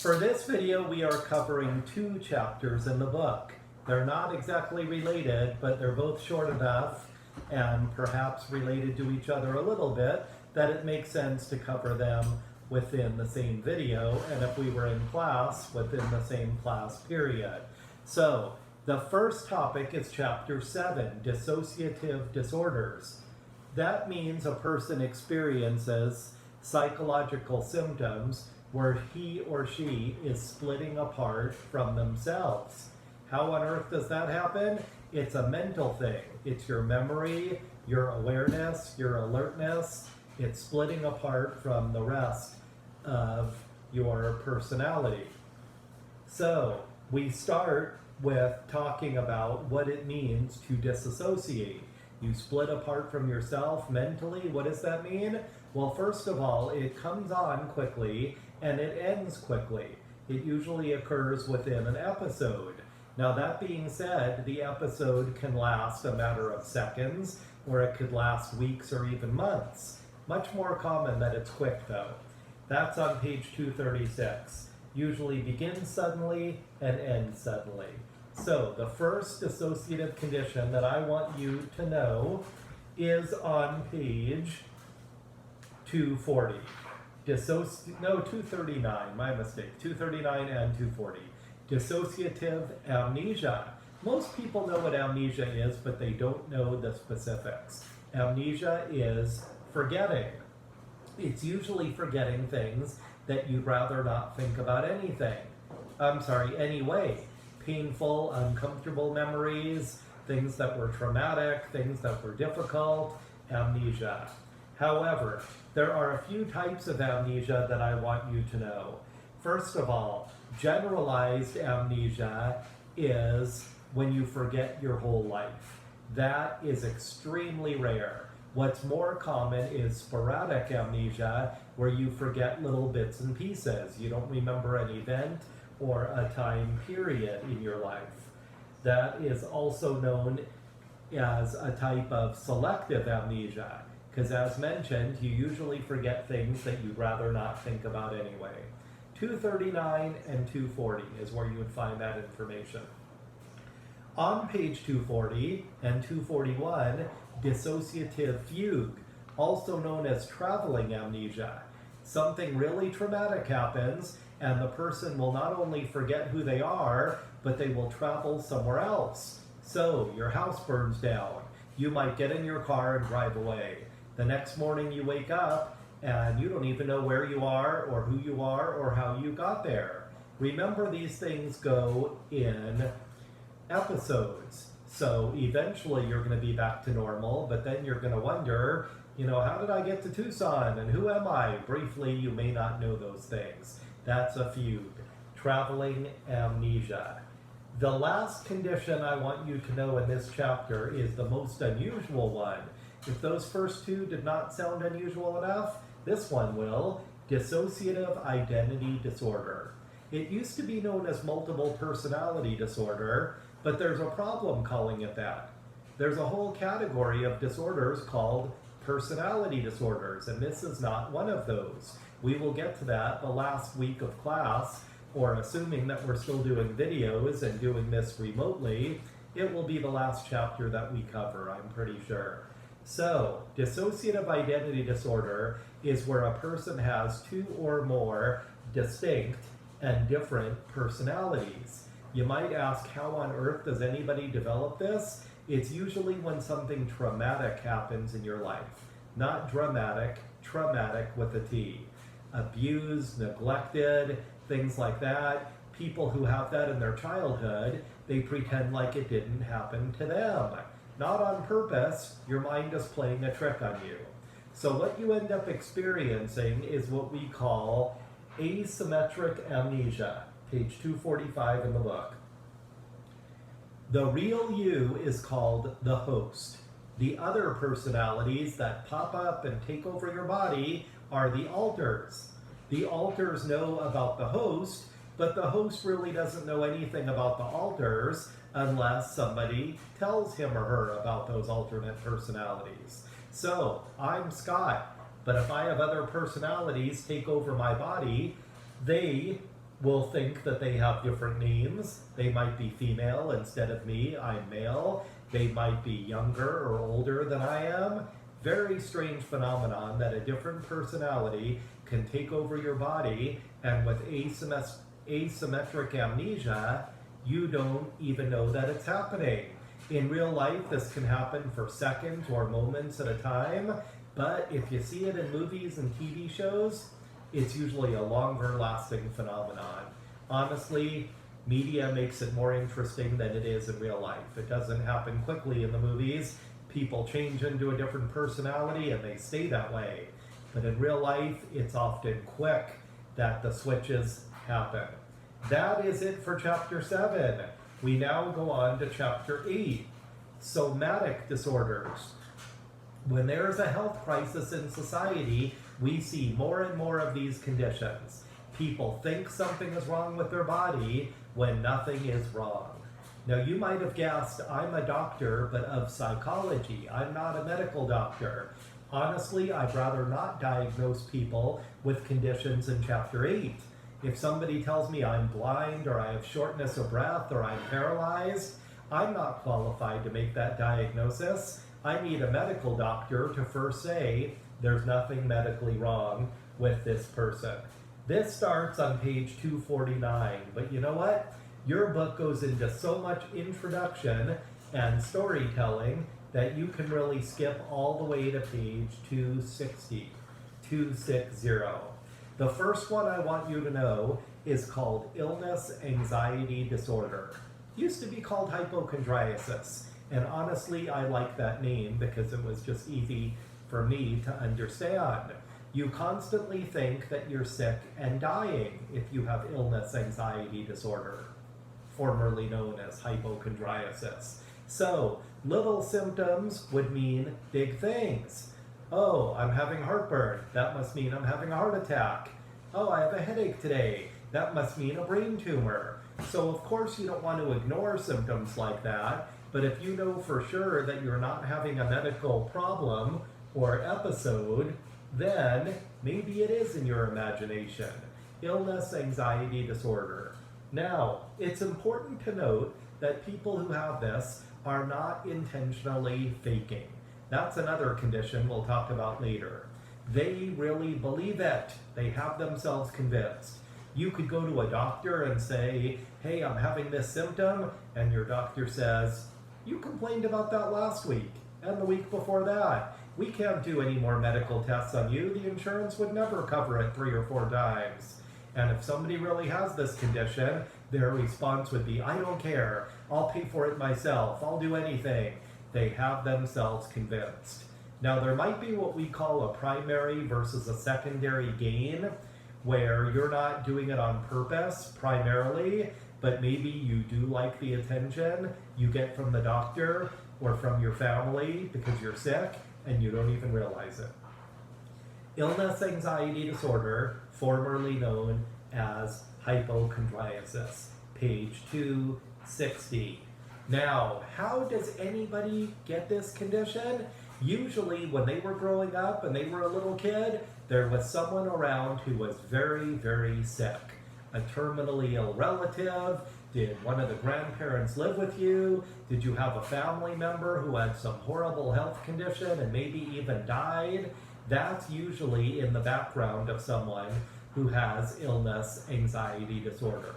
For this video, we are covering two chapters in the book. They're not exactly related, but they're both short enough and perhaps related to each other a little bit that it makes sense to cover them within the same video, and if we were in class, within the same class period. So, the first topic is chapter 7, dissociative disorders. That means a person experiences psychological symptoms where he or she is splitting apart from themselves. How on earth does that happen? It's a mental thing. It's your memory, your awareness, your alertness. It's splitting apart from the rest of your personality. So we start with talking about what it means to disassociate. You split apart from yourself mentally. What does that mean? Well, first of all, it comes on quickly and it ends quickly. It usually occurs within an episode. Now, that being said, the episode can last a matter of seconds, or it could last weeks or even months. Much more common that it's quick, though. That's on page 236. Usually begins suddenly and ends suddenly. So, the first dissociative condition that I want you to know is on page 240. 239, my mistake. 239 and 240. Dissociative amnesia. Most people know what amnesia is, but they don't know the specifics. Amnesia is forgetting. It's usually forgetting things that you'd rather not think about anyway. Painful, uncomfortable memories, things that were traumatic, things that were difficult, amnesia. However, there are a few types of amnesia that I want you to know. First of all, generalized amnesia is when you forget your whole life. That is extremely rare. What's more common is sporadic amnesia, where you forget little bits and pieces. You don't remember an event or a time period in your life. That is also known as a type of selective amnesia, because as mentioned, you usually forget things that you'd rather not think about anyway. 239 and 240 is where you would find that information. On page 240 and 241, dissociative fugue, also known as traveling amnesia. Something really traumatic happens, and the person will not only forget who they are, but they will travel somewhere else. So, your house burns down. You might get in your car and drive away. The next morning you wake up, and you don't even know where you are, or who you are, or how you got there. Remember, these things go in episodes. So eventually you're going to be back to normal, but then you're going to wonder, how did I get to Tucson, and who am I? Briefly, you may not know those things. That's a fugue. Traveling amnesia. The last condition I want you to know in this chapter is the most unusual one. If those first two did not sound unusual enough, this one will. Dissociative identity disorder. It used to be known as multiple personality disorder, but there's a problem calling it that. There's a whole category of disorders called personality disorders, and this is not one of those. We will get to that the last week of class, or assuming that we're still doing videos and doing this remotely, it will be the last chapter that we cover, I'm pretty sure. So, dissociative identity disorder is where a person has two or more distinct and different personalities. You might ask, how on earth does anybody develop this? It's usually when something traumatic happens in your life. Not dramatic, traumatic with a T. Abused, neglected, things like that. People who have that in their childhood, they pretend like it didn't happen to them. Not on purpose, your mind is playing a trick on you. So what you end up experiencing is what we call asymmetric amnesia, page 245 in the book. The real you is called the host. The other personalities that pop up and take over your body are the alters. The alters know about the host, but the host really doesn't know anything about the alters unless somebody tells him or her about those alternate personalities. So, I'm Scott, but if I have other personalities take over my body, they will think that they have different names. They might be female instead of me, I'm male. They might be younger or older than I am. Very strange phenomenon that a different personality can take over your body, and with asymmetric amnesia, you don't even know that it's happening. In real life, this can happen for seconds or moments at a time, but if you see it in movies and TV shows, it's usually a longer lasting phenomenon. Honestly, media makes it more interesting than it is in real life. It doesn't happen quickly in the movies. People change into a different personality and they stay that way. But in real life, it's often quick that the switches happen. That is it for chapter 7. We now go on to chapter 8, somatic disorders. When there is a health crisis in society, we see more and more of these conditions. People think something is wrong with their body when nothing is wrong. Now, you might have guessed I'm a doctor, but of psychology. I'm not a medical doctor. Honestly, I'd rather not diagnose people with conditions in chapter 8. If somebody tells me I'm blind, or I have shortness of breath, or I'm paralyzed, I'm not qualified to make that diagnosis. I need a medical doctor to first say there's nothing medically wrong with this person. This starts on page 249, but you know what? Your book goes into so much introduction and storytelling that you can really skip all the way to page 260. The first one I want you to know is called illness anxiety disorder. It used to be called hypochondriasis, and honestly I like that name because it was just easy for me to understand. You constantly think that you're sick and dying if you have illness anxiety disorder, formerly known as hypochondriasis. So, little symptoms would mean big things. Oh, I'm having heartburn. That must mean I'm having a heart attack. Oh, I have a headache today. That must mean a brain tumor. So, of course, you don't want to ignore symptoms like that, but if you know for sure that you're not having a medical problem or episode, then maybe it is in your imagination. Illness anxiety disorder. Now, it's important to note that people who have this are not intentionally faking. That's another condition we'll talk about later. They really believe it. They have themselves convinced. You could go to a doctor and say, hey, I'm having this symptom, and your doctor says, you complained about that last week and the week before that. We can't do any more medical tests on you. The insurance would never cover it 3 or 4 times. And if somebody really has this condition, their response would be, I don't care. I'll pay for it myself. I'll do anything. They have themselves convinced. Now, there might be what we call a primary versus a secondary gain, where you're not doing it on purpose primarily, but maybe you do like the attention you get from the doctor or from your family because you're sick and you don't even realize it. Illness anxiety disorder, formerly known as hypochondriasis, page 260. Now, how does anybody get this condition? Usually when they were growing up and they were a little kid, there was someone around who was very, very sick. A terminally ill relative. Did one of the grandparents live with you? Did you have a family member who had some horrible health condition and maybe even died? That's usually in the background of someone who has illness anxiety disorder.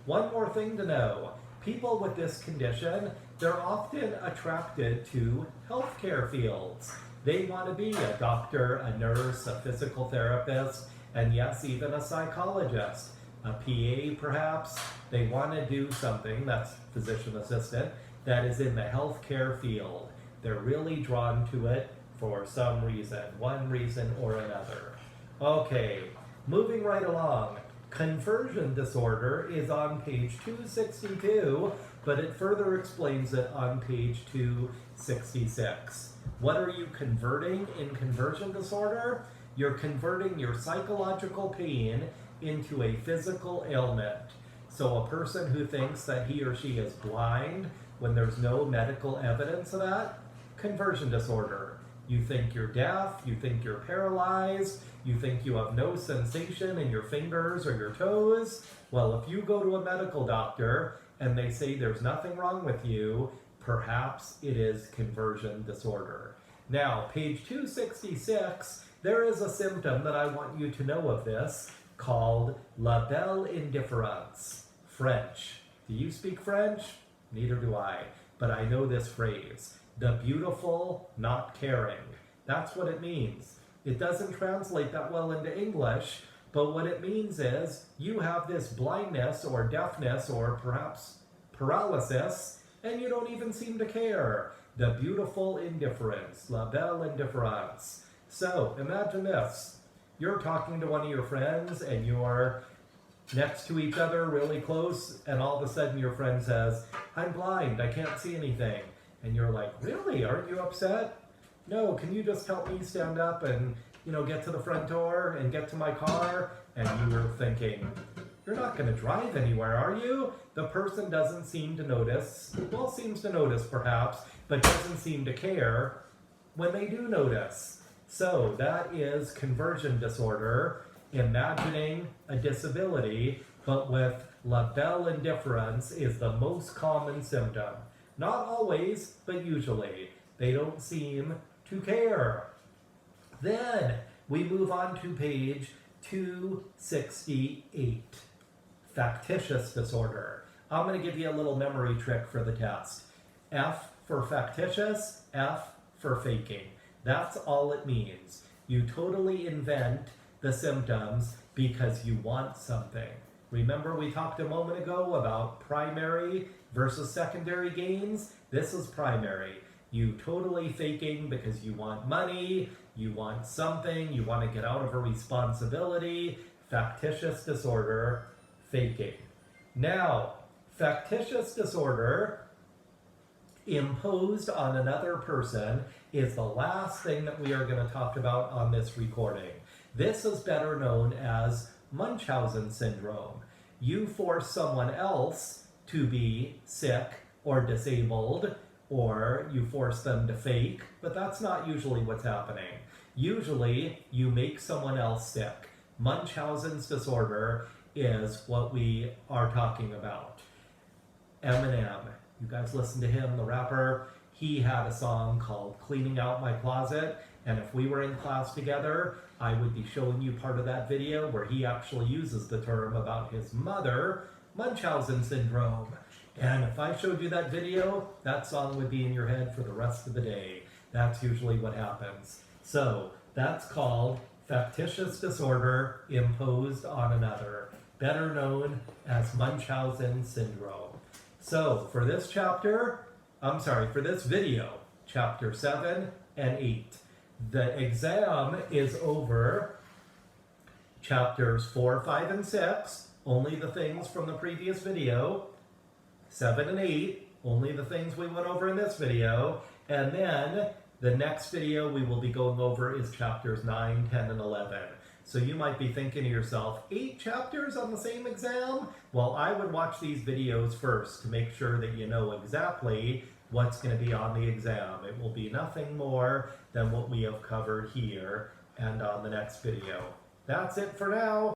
One more thing to know. People with this condition, they're often attracted to healthcare fields. They want to be a doctor, a nurse, a physical therapist, and yes, even a psychologist, a PA perhaps. They want to do something, that's physician assistant, that is in the healthcare field. They're really drawn to it for some reason, one reason or another. Okay, moving right along. Conversion disorder is on page 262, but it further explains it on page 266. What are you converting in conversion disorder? You're converting your psychological pain into a physical ailment. So a person who thinks that he or she is blind when there's no medical evidence of that, conversion disorder. You think you're deaf, you think you're paralyzed, you think you have no sensation in your fingers or your toes. Well, if you go to a medical doctor and they say there's nothing wrong with you, perhaps it is conversion disorder. Now, page 266, there is a symptom that I want you to know of this called la belle indifference. French. Do you speak French? Neither do I, but I know this phrase. The beautiful not caring. That's what it means. It doesn't translate that well into English, but what it means is you have this blindness or deafness or perhaps paralysis, and you don't even seem to care. The beautiful indifference, la belle indifference. So imagine this. You're talking to one of your friends and you're next to each other really close, and all of a sudden your friend says, I'm blind, I can't see anything. And you're like, really? Aren't you upset? No, can you just help me stand up and, get to the front door and get to my car? And you were thinking, you're not going to drive anywhere, are you? The person doesn't seem to notice, well, seems to notice perhaps, but doesn't seem to care when they do notice. So that is conversion disorder, imagining a disability, but with la belle indifference is the most common symptom. Not always, but usually. They don't seem to care. Then we move on to page 268. Factitious disorder. I'm going to give you a little memory trick for the test. F for factitious, F for faking. That's all it means. You totally invent the symptoms because you want something. Remember we talked a moment ago about primary versus secondary gains? This is primary. You totally faking because you want money, you want something, you want to get out of a responsibility. Factitious disorder, faking. Now, factitious disorder imposed on another person is the last thing that we are going to talk about on this recording. This is better known as Munchausen syndrome. You force someone else to be sick or disabled, or you force them to fake, but that's not usually what's happening. Usually, you make someone else sick. Munchausen's disorder is what we are talking about. Eminem, you guys listen to him, the rapper. He had a song called Cleaning Out My Closet, and if we were in class together, I would be showing you part of that video where he actually uses the term about his mother, Munchausen syndrome. And if I showed you that video, that song would be in your head for the rest of the day. That's usually what happens. So that's called factitious disorder imposed on another, better known as Munchausen syndrome. So for this for this video, chapter 7 and 8, the exam is over chapters 4, 5, and 6, only the things from the previous video, 7 and 8, only the things we went over in this video, and then the next video we will be going over is chapters 9, 10, and 11. So you might be thinking to yourself, 8 chapters on the same exam? Well, I would watch these videos first to make sure that you know exactly what's going to be on the exam. It will be nothing more than what we have covered here and on the next video. That's it for now.